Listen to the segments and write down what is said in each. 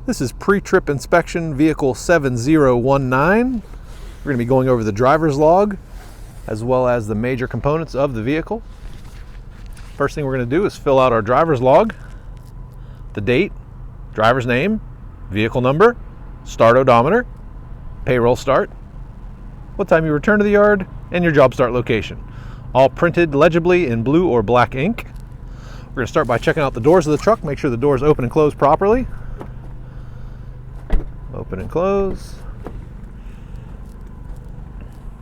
This is pre-trip inspection vehicle 7019. We're going to be going over the driver's log as well as the major components of the vehicle. First thing we're going to do is fill out our driver's log, the date, driver's name, vehicle number, start odometer, payroll start, what time you return to the yard, and your job start location. All printed legibly in blue or black ink. We're going to start by checking out the doors of the truck, make sure the doors open and close properly. Open and close.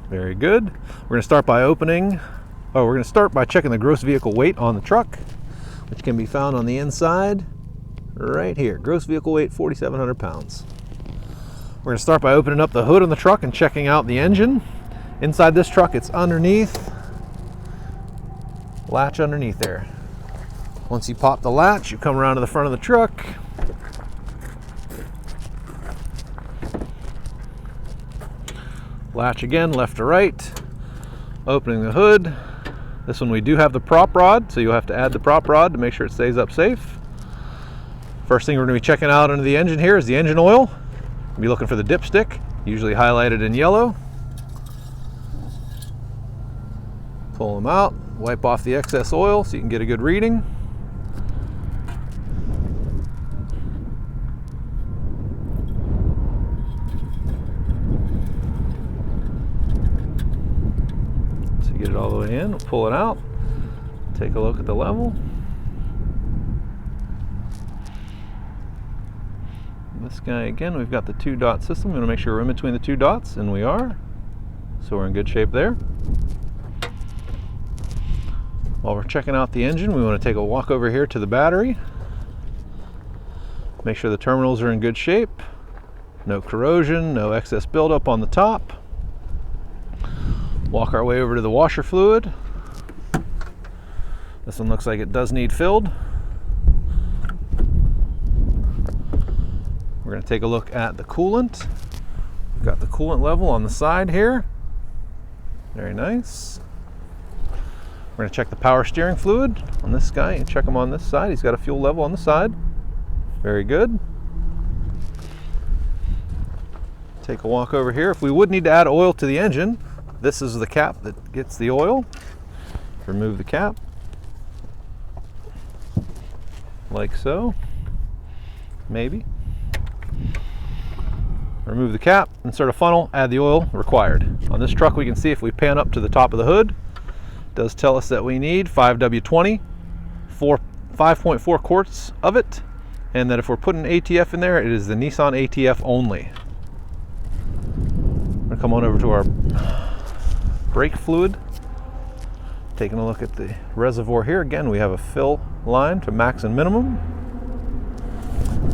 Very good. We're going to start by checking the gross vehicle weight on the truck, which can be found on the inside right here. Gross vehicle weight 4,700 pounds. We're going to start by opening up the hood on the truck and checking out the engine. Inside this truck, it's underneath. Latch underneath there. Once you pop the latch, you come around to the front of the truck. Latch again, left to right. Opening the hood. This one we do have the prop rod, so you'll have to add the prop rod to make sure it stays up safe. First thing we're going to be checking out under the engine here is the engine oil. We'll be looking for the dipstick, usually highlighted in yellow. Pull them out, wipe off the excess oil so you can get a good reading. So get it all the way in, we'll pull it out, take a look at the level. This guy again, we've got the 2-dot system. We want to make sure we're in between the 2 dots, and we are. So we're in good shape there. While we're checking out the engine, we want to take a walk over here to the battery. Make sure the terminals are in good shape. No corrosion, no excess buildup on the top. Walk our way over to the washer fluid. This one looks like it does need filled. We're going to take a look at the coolant. We've got the coolant level on the side here. Very nice. We're going to check the power steering fluid on this guy and check him on this side. He's got a fuel level on the side. Very good. Take a walk over here. If we would need to add oil to the engine, this is the cap that gets the oil. Remove the cap. Like so. Maybe. Remove the cap, insert a funnel, add the oil required. On this truck we can see if we pan up to the top of the hood, it does tell us that we need 5W20, 5.4 quarts of it, and that if we're putting ATF in there, it is the Nissan ATF only. I'm going to come on over to our brake fluid. Taking a look at the reservoir here. Again, we have a fill line to max and minimum.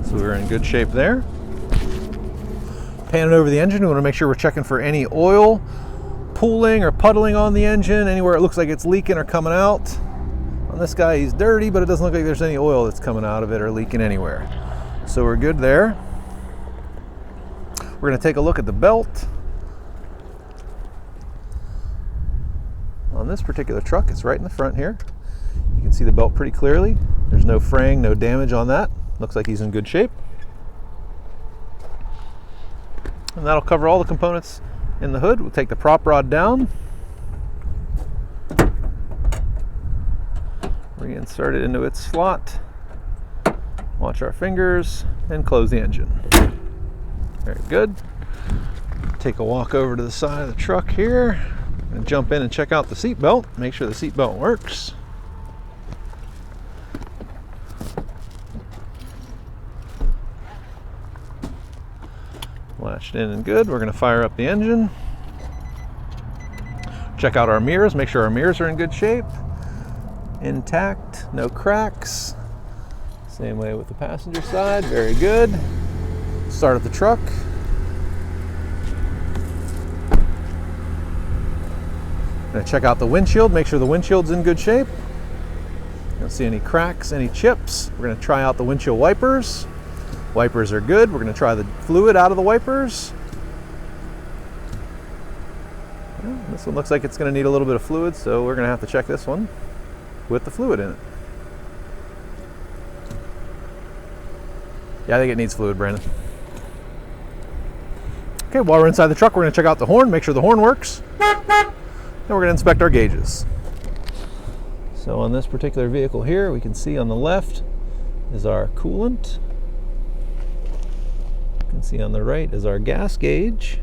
So we're in good shape there. Panning over the engine, we want to make sure we're checking for any oil pooling or puddling on the engine, anywhere it looks like it's leaking or coming out. On this guy, he's dirty, but it doesn't look like there's any oil that's coming out of it or leaking anywhere. So we're good there. We're going to take a look at the belt. On this particular truck, it's right in the front here. You can see the belt pretty clearly. There's no fraying, no damage on that. Looks like he's in good shape. And that'll cover all the components in the hood. We'll take the prop rod down, reinsert it into its slot, watch our fingers, and close the engine. Very good. Take a walk over to the side of the truck here and jump in and check out the seat belt. Make sure the seat belt works. Latched in and good. We're going to fire up the engine. Check out our mirrors. Make sure our mirrors are in good shape. Intact. No cracks. Same way with the passenger side. Very good. Start up the truck. Going to check out the windshield. Make sure the windshield's in good shape. Don't see any cracks, any chips. We're going to try out the windshield wipers. Wipers are good. We're going to try the fluid out of the wipers. Well, this one looks like it's going to need a little bit of fluid, so we're going to have to check this one with the fluid in it. Yeah, I think it needs fluid, Brandon. Okay, while we're inside the truck, we're going to check out the horn, make sure the horn works. Then we're going to inspect our gauges. So on this particular vehicle here, we can see on the left is our coolant. You can see on the right is our gas gauge.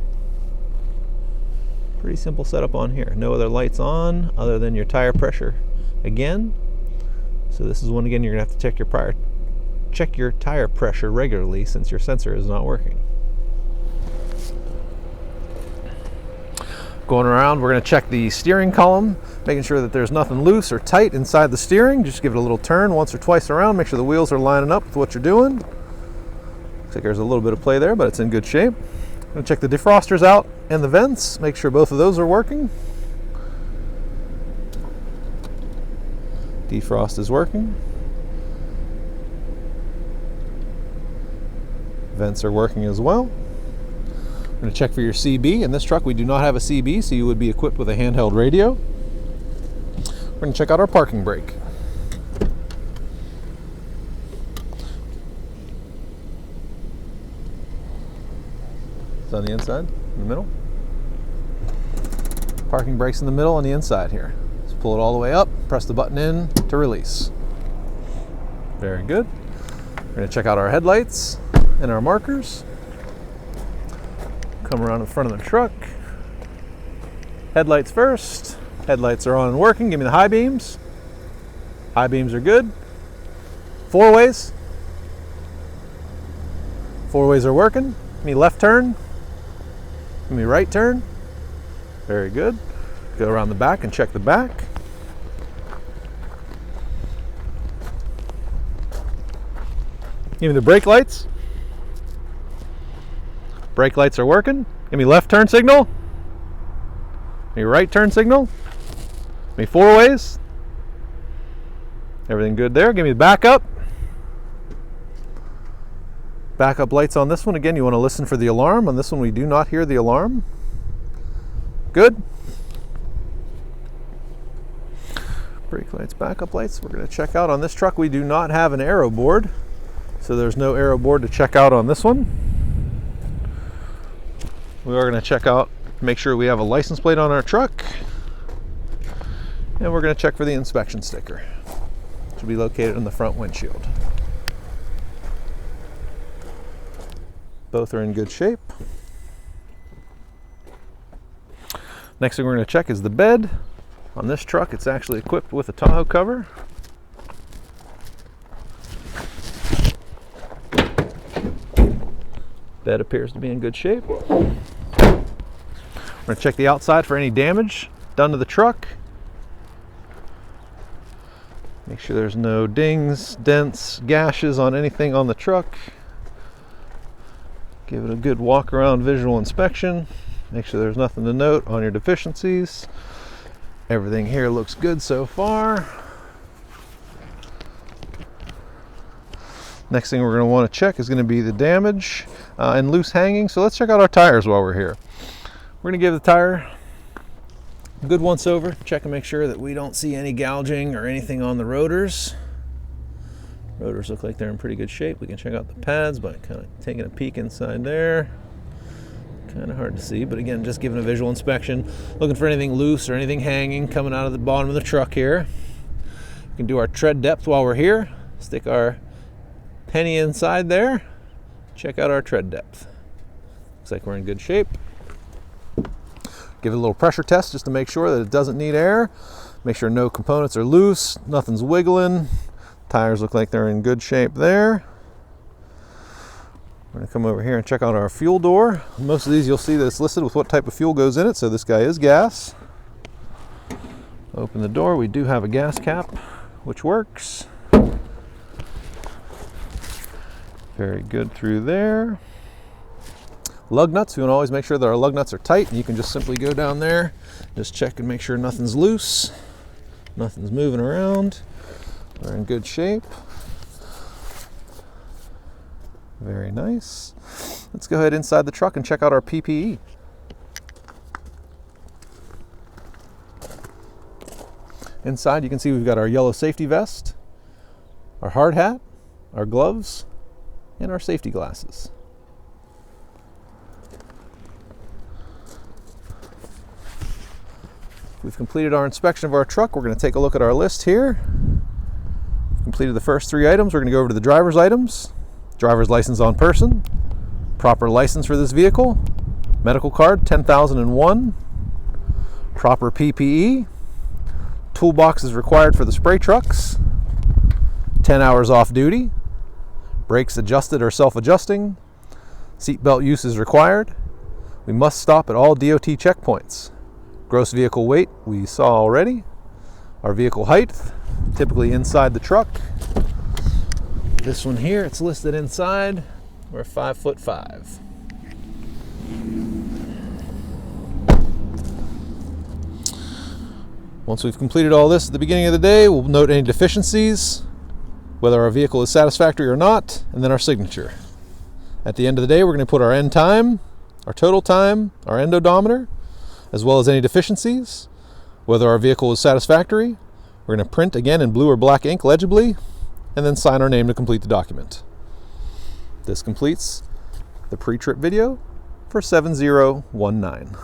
Pretty simple setup on here. No other lights on other than your tire pressure again. So this is one again you're going to have to check your tire pressure regularly since your sensor is not working. Going around, we're going to check the steering column, making sure that there's nothing loose or tight inside the steering. Just give it a little turn once or twice around, make sure the wheels are lining up with what you're doing. Looks like there's a little bit of play there, but it's in good shape. I'm going to check the defrosters out and the vents, make sure both of those are working. Defrost is working. Vents are working as well. We're going to check for your CB. In this truck, we do not have a CB, so you would be equipped with a handheld radio. We're going to check out our parking brake. It's on the inside, in the middle. Parking brake's in the middle on the inside here. Just pull it all the way up, press the button in to release. Very good. We're going to check out our headlights and our markers. Come around in front of the truck. Headlights first. Headlights are on and working. Give me the high beams. High beams are good. Four ways. Four ways are working. Give me left turn. Give me right turn. Very good. Go around the back and check the back. Give me the brake lights. Brake lights are working. Give me left turn signal. Give me right turn signal. Give me four ways. Everything good there. Give me the backup. Backup lights on this one. Again, you want to listen for the alarm. On this one, we do not hear the alarm. Good. Brake lights, backup lights. We're going to check out on this truck. We do not have an aero board, so there's no aero board to check out on this one. We are going to check out, make sure we have a license plate on our truck. And we're going to check for the inspection sticker, which will be located in the front windshield. Both are in good shape. Next thing we're going to check is the bed. On this truck, it's actually equipped with a Tahoe cover. Bed appears to be in good shape. We're going to check the outside for any damage done to the truck. Make sure there's no dings, dents, gashes on anything on the truck. Give it a good walk around visual inspection. Make sure there's nothing to note on your deficiencies. Everything here looks good so far. Next thing we're going to want to check is going to be the damage and loose hanging. So let's check out our tires while we're here. We're going to give the tire a good once over, check and make sure that we don't see any gouging or anything on the rotors. Rotors look like they're in pretty good shape. We can check out the pads by kind of taking a peek inside there. Kind of hard to see, but again, just giving a visual inspection, looking for anything loose or anything hanging coming out of the bottom of the truck here. We can do our tread depth while we're here. Stick our penny inside there. Check out our tread depth. Looks like we're in good shape. Give it a little pressure test just to make sure that it doesn't need air. Make sure no components are loose, nothing's wiggling. Tires look like they're in good shape there. We're going to come over here and check out our fuel door. Most of these you'll see that it's listed with what type of fuel goes in it, so this guy is gas. Open the door, we do have a gas cap, which works. Very good through there. Lug nuts, we want to always make sure that our lug nuts are tight, and you can just simply go down there, just check and make sure nothing's loose, nothing's moving around. We're in good shape. Very nice. Let's go ahead inside the truck and check out our PPE. Inside you can see we've got our yellow safety vest, our hard hat, our gloves, and our safety glasses. We've completed our inspection of our truck. We're going to take a look at our list here. We've completed the first 3 items. We're going to go over to the driver's items. Driver's license on person, proper license for this vehicle, medical card 10,001, proper PPE, toolbox is required for the spray trucks, 10 hours off duty, brakes adjusted or self-adjusting, seatbelt use is required. We must stop at all DOT checkpoints. Gross vehicle weight we saw already. Our vehicle height, typically inside the truck. This one here, it's listed inside. We're 5'5". Once we've completed all this at the beginning of the day, we'll note any deficiencies, whether our vehicle is satisfactory or not, and then our signature. At the end of the day, we're going to put our end time, our total time, our end odometer, as well as any deficiencies, whether our vehicle is satisfactory. We're going to print again in blue or black ink legibly, and then sign our name to complete the document. This completes the pre-trip video for 7019.